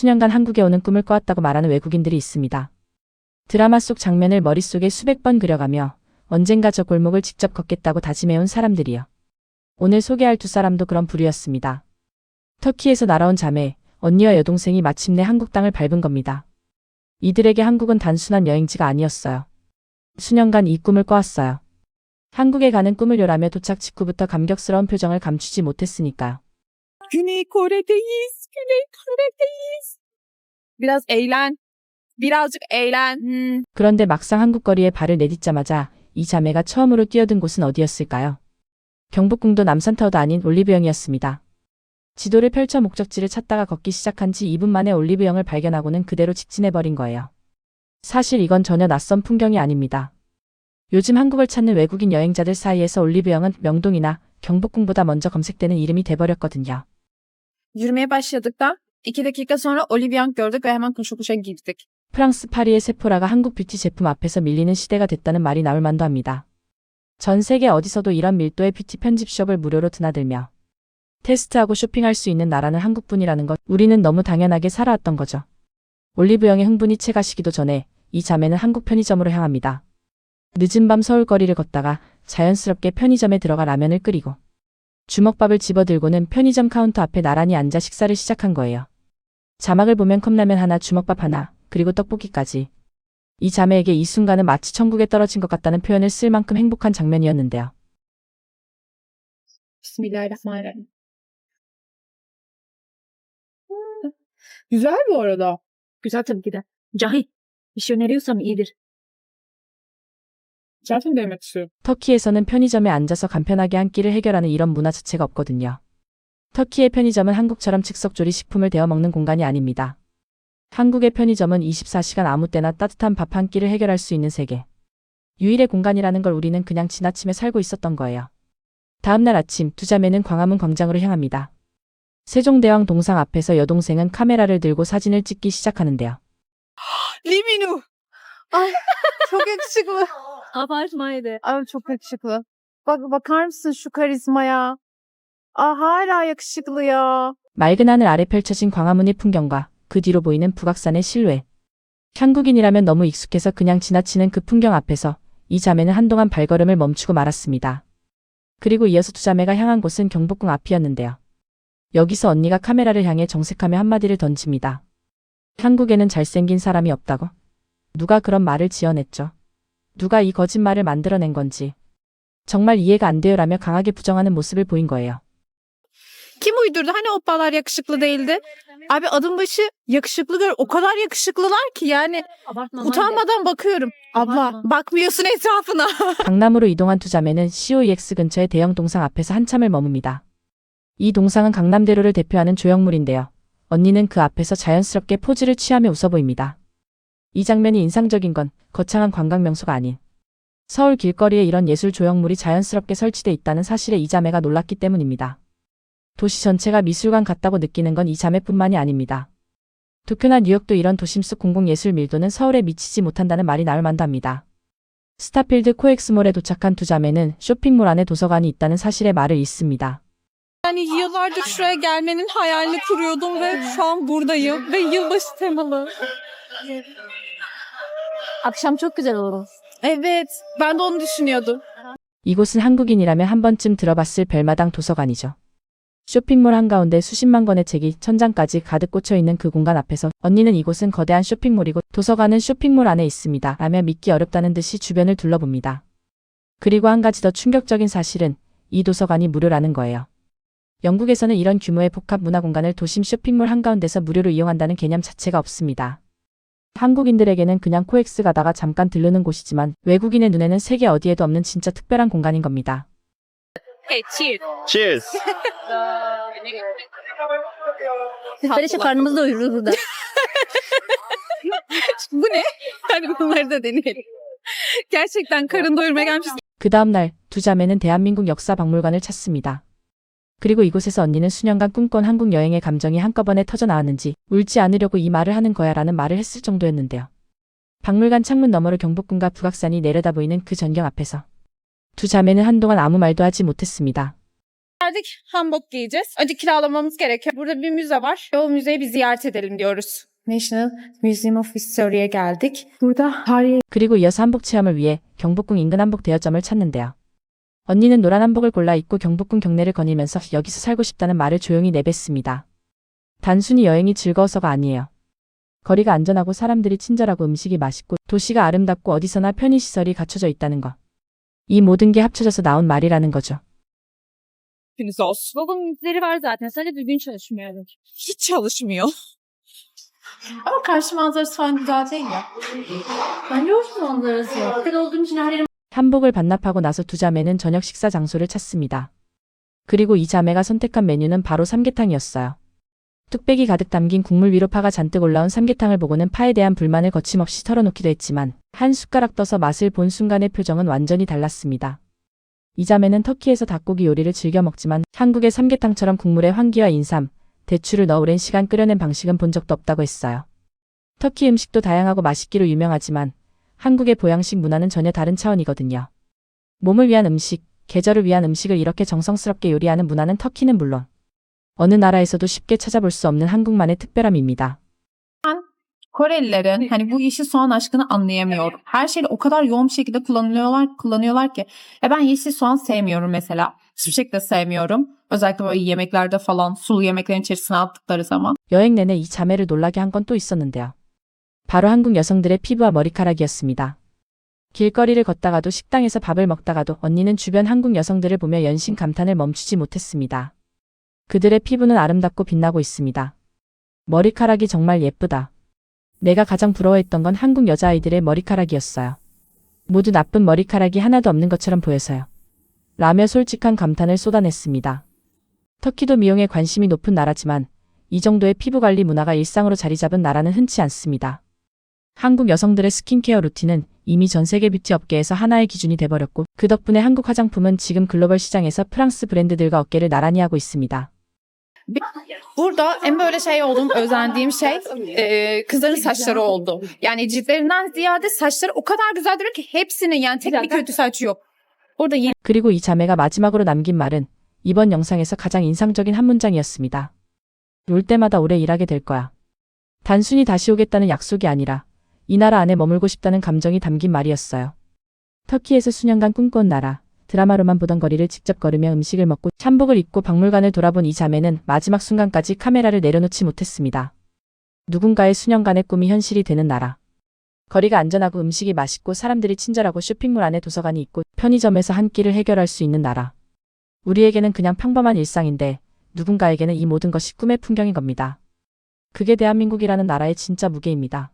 수년간 한국에 오는 꿈을 꿔왔다고 말하는 외국인들이 있습니다. 드라마 속 장면을 머릿속에 수백 번 그려가며 언젠가 저 골목을 직접 걷겠다고 다짐해온 사람들이요. 오늘 소개할 두 사람도 그런 부류였습니다. 터키에서 날아온 자매, 언니와 여동생이 마침내 한국 땅을 밟은 겁니다. 이들에게 한국은 단순한 여행지가 아니었어요. 수년간 이 꿈을 꿔왔어요. 한국에 가는 꿈을 요라며 도착 직후부터 감격스러운 표정을 감추지 못했으니까요. Güney Kore'deyiz, Güney Kore'deyiz. Biraz eğlen, birazcık eğlen. 그런데 막상 한국 거리에 발을 내딛자마자 이 자매가 처음으로 뛰어든 곳은 어디였을까요? 경복궁도 남산타워도 아닌 올리브영이었습니다. 지도를 펼쳐 목적지를 찾다가 걷기 시작한 지 2분 만에 올리브영을 발견하고는 그대로 직진해버린 거예요. 사실 이건 전혀 낯선 풍경이 아닙니다. 요즘 한국을 찾는 외국인 여행자들 사이에서 올리브영은 명동이나 경복궁보다 먼저 검색되는 이름이 돼버렸거든요. Yürümeye başladık da 2 dakika sonra Olivia gördük ve hemen koşu koşa girdik. 프랑스 파리의 세포라가 한국 뷰티 제품 앞에서 밀리는 시대가 됐다는 말이 나올 만도 합니다. 전 세계 어디서도 이런 밀도의 뷰티 편집숍을 무료로 드나들며 테스트하고 쇼핑할 수 있는 나라는 한국뿐이라는 것, 우리는 너무 당연하게 살아왔던 거죠. 올리브영의 흥분이 채 가시기도 전에 이 자매는 한국 편의점으로 향합니다. 늦은 밤 서울거리를 걷다가 자연스럽게 편의점에 들어가 라면을 끓이고 주먹밥을 집어들고는 편의점 카운터 앞에 나란히 앉아 식사를 시작한 거예요. 자막을 보면 컵라면 하나, 주먹밥 하나, 그리고 떡볶이까지. 이 자매에게 이 순간은 마치 천국에 떨어진 것 같다는 표현을 쓸 만큼 행복한 장면이었는데요. Bismillahirrahmanirrahim. Güzel bu arada. Güzel tabii ki de. Cahil. Bir şey öneriyorsam iyidir. Zaten demek istiyorum. 터키에서는 편의점에 앉아서 간편하게 한 끼를 해결하는 이런 문화 자체가 없거든요. 터키의 편의점은 한국처럼 즉석조리 식품을 데워 먹는 공간이 아닙니다. 한국의 편의점은 24시간 아무 때나 따뜻한 밥 한 끼를 해결할 수 있는 세계. 유일의 공간이라는 걸 우리는 그냥 지나치며 살고 있었던 거예요. 다음날 아침 두 자매는 광화문 광장으로 향합니다. 세종대왕 동상 앞에서 여동생은 카메라를 들고 사진을 찍기 시작하는데요. Liminu. Ay çok yakışıklı. Abartmaydı. Ay çok yakışıklı. Bakar mısın şu karizmaya? Aa hala yakışıklı ya. 맑은 하늘 아래 펼쳐진 광화문의 풍경과 그 뒤로 보이는 북악산의 실루엣. 한국인이라면 너무 익숙해서 그냥 지나치는 그 풍경 앞에서 이 자매는 한동안 발걸음을 멈추고 말았습니다. 그리고 이어서 두 자매가 향한 곳은 경복궁 앞이었는데요. 여기서 언니가 카메라를 향해 정색하며 한마디를 던집니다. 한국에는 잘생긴 사람이 없다고? 누가 그런 말을 지어냈죠? 누가 이 거짓말을 만들어낸 건지. 정말 이해가 안 돼요라며 강하게 부정하는 모습을 보인 거예요. Kim uydurdu? Hani oppalar yakışıklı değildi? Abi adım başı yakışıklılar. O kadar yakışıklılar ki yani utanmadan bakıyorum. Abla bakmıyorsun etrafına. 강남으로 이동한 두 자매는 COEX 근처의 대형 동상 앞에서 한참을 머뭅니다. 이 동상은 강남대로를 대표하는 조형물인데요. 언니는 그 앞에서 자연스럽게 포즈를 취하며 웃어 보입니다. 이 장면이 인상적인 건 거창한 관광 명소가 아닌 서울 길거리에 이런 예술 조형물이 자연스럽게 설치돼 있다는 사실에 이 자매가 놀랐기 때문입니다. 도시 전체가 미술관 같다고 느끼는 건 이 자매뿐만이 아닙니다. 도쿄나 뉴욕도 이런 도심 속 공공예술 밀도는 서울에 미치지 못한다는 말이 나올 만도 합니다. 스타필드 코엑스몰에 도착한 두 자매는 쇼핑몰 안에 도서관이 있다는 사실에 말을 잇습니다. Yani yıllardır şuraya gelmenin hayalini kuruyordum ve şu an buradayım ve yılbaşı temalı. Akşam çok güzel olur. Evet, ben de onu düşünüyordum. 이곳은 한국인이라면 한 번쯤 들어봤을 벨마당 도서관이죠. 쇼핑몰 한가운데 수십만 권의 책이 천장까지 가득 꽂혀 있는 그 공간 앞에서 언니는 이곳은 거대한 쇼핑몰이고 도서관은 쇼핑몰 안에 있습니다 라며 믿기 어렵다는 듯이 주변을 둘러봅니다. 그리고 한 가지 더 충격적인 사실은 이 도서관이 무료라는 거예요. 영국에서는 이런 규모의 복합 문화 공간을 도심 쇼핑몰 한가운데서 무료로 이용한다는 개념 자체가 없습니다. 한국인들에게는 그냥 코엑스 가다가 잠깐 들르는 곳이지만 외국인의 눈에는 세계 어디에도 없는 진짜 특별한 공간인 겁니다. Hey, cheers. Cheers. Böylece karnımızı doyururuz burada. Bu ne? Hadi bunları da deneyelim. Gerçekten karın doyurmaya gelmişiz. 그 다음날 두 자매는 대한민국 역사박물관을 찾습니다. 그리고 이곳에서 언니는 수년간 꿈꿔온 한국 여행의 감정이 한꺼번에 터져나왔는지 울지 않으려고 이 말을 하는 거야 라는 말을 했을 정도였는데요. 박물관 창문 너머로 경복궁과 북악산이 내려다 보이는 그 전경 앞에서 두 자매는 한동안 아무 말도 하지 못했습니다. geldik. Hanbok giyeceğiz. Önce kiralamamız gerekiyor. Burada bir müze var. Ve o müzeyi bir ziyaret edelim diyoruz. National Museum of History'e geldik. Burada tarihi 그리고 이어서 한복 체험을 위해 경복궁 인근 한복 대여점을 찾는데요. 언니는 노란 한복을 골라 입고 경복궁 경내를 거닐면서 여기서 살고 싶다는 말을 조용히 내뱉습니다. 단순히 여행이 즐거워서가 아니에요. 거리가 안전하고 사람들이 친절하고 음식이 맛있고 도시가 아름답고 어디서나 편의시설이 갖춰져 있다는 것. 이 모든 게 합쳐져서 나온 말이라는 거죠. gününüz olsun. Babamın müzeleri var zaten. Sadece düzgün çalışmıyor. Hiç çalışmıyor. Ama karşı manzarası falan güzel değil ya. Bence hoş manzarası. Güzel olduğum için her yerim 한복을 반납하고 나서 두 자매는 저녁 식사 장소를 찾습니다. 그리고 이 자매가 선택한 메뉴는 바로 삼계탕이었어요. 뚝배기 가득 담긴 국물 위로 파가 잔뜩 올라온 삼계탕을 보고는 파에 대한 불만을 거침없이 털어놓기도 했지만 한 숟가락 떠서 맛을 본 순간의 표정은 완전히 달랐습니다. 이 자매는 터키에서 닭고기 요리를 즐겨 먹지만 한국의 삼계탕처럼 국물에 황기와 인삼, 대추를 넣어 오랜 시간 끓여낸 방식은 본 적도 없다고 했어요. 터키 음식도 다양하고 맛있기로 유명하지만 한국의 보양식 문화는 전혀 다른 차원이거든요. 몸을 위한 음식, 계절을 위한 음식을 이렇게 정성스럽게 요리하는 문화는 터키는 물론 어느 나라에서도 쉽게 찾아볼 수 없는 한국만의 특별함입니다. Korelilerin hani bu yeşil soğan aşkını anlayamıyorum. Her şeyi o kadar yoğun bir şekilde kullanıyorlar ki. Ben yeşil soğan sevmiyorum mesela. Hiçbir şekilde sevmiyorum. Özellikle böyle yemeklerde falan sulu yemeklerin içerisine attıkları zaman. 여행 내내 이 자매를 놀라게 한 건 또 있었는데요. 바로 한국 여성들의 피부와 머리카락이었습니다. 길거리를 걷다가도 식당에서 밥을 먹다가도 언니는 주변 한국 여성들을 보며 연신 감탄을 멈추지 못했습니다. 그들의 피부는 아름답고 빛나고 있습니다. 머리카락이 정말 예쁘다. 내가 가장 부러워했던 건 한국 여자아이들의 머리카락이었어요. 모두 나쁜 머리카락이 하나도 없는 것처럼 보여서요. 라며 솔직한 감탄을 쏟아냈습니다. 터키도 미용에 관심이 높은 나라지만 이 정도의 피부관리 문화가 일상으로 자리 잡은 나라는 흔치 않습니다. 한국 여성들의 스킨케어 루틴은 이미 전 세계 뷰티 업계에서 하나의 기준이 돼버렸고 그 덕분에 한국 화장품은 지금 글로벌 시장에서 프랑스 브랜드들과 어깨를 나란히 하고 있습니다. Burada en böyle şey olduğum, özendiğim şey kızların saçları oldu. Yani ciltlerinden ziyade saçları o kadar güzel duruyor ki hepsinin yani tek bir kötü saç yok. Burada yeni 그리고 이 자매가 마지막으로 남긴 말은 이번 영상에서 가장 인상적인 한 문장이었습니다. 올 때마다 오래 일하게 될 거야. 단순히 다시 오겠다는 약속이 아니라 이 나라 안에 머물고 싶다는 감정이 담긴 말이었어요. 터키에서 수년간 꿈꿔온 나라, 드라마로만 보던 거리를 직접 걸으며 음식을 먹고 한복을 입고 박물관을 돌아본 이 자매는 마지막 순간까지 카메라를 내려놓지 못했습니다. 누군가의 수년간의 꿈이 현실이 되는 나라. 거리가 안전하고 음식이 맛있고 사람들이 친절하고 쇼핑몰 안에 도서관이 있고 편의점에서 한 끼를 해결할 수 있는 나라. 우리에게는 그냥 평범한 일상인데 누군가에게는 이 모든 것이 꿈의 풍경인 겁니다. 그게 대한민국이라는 나라의 진짜 무게입니다.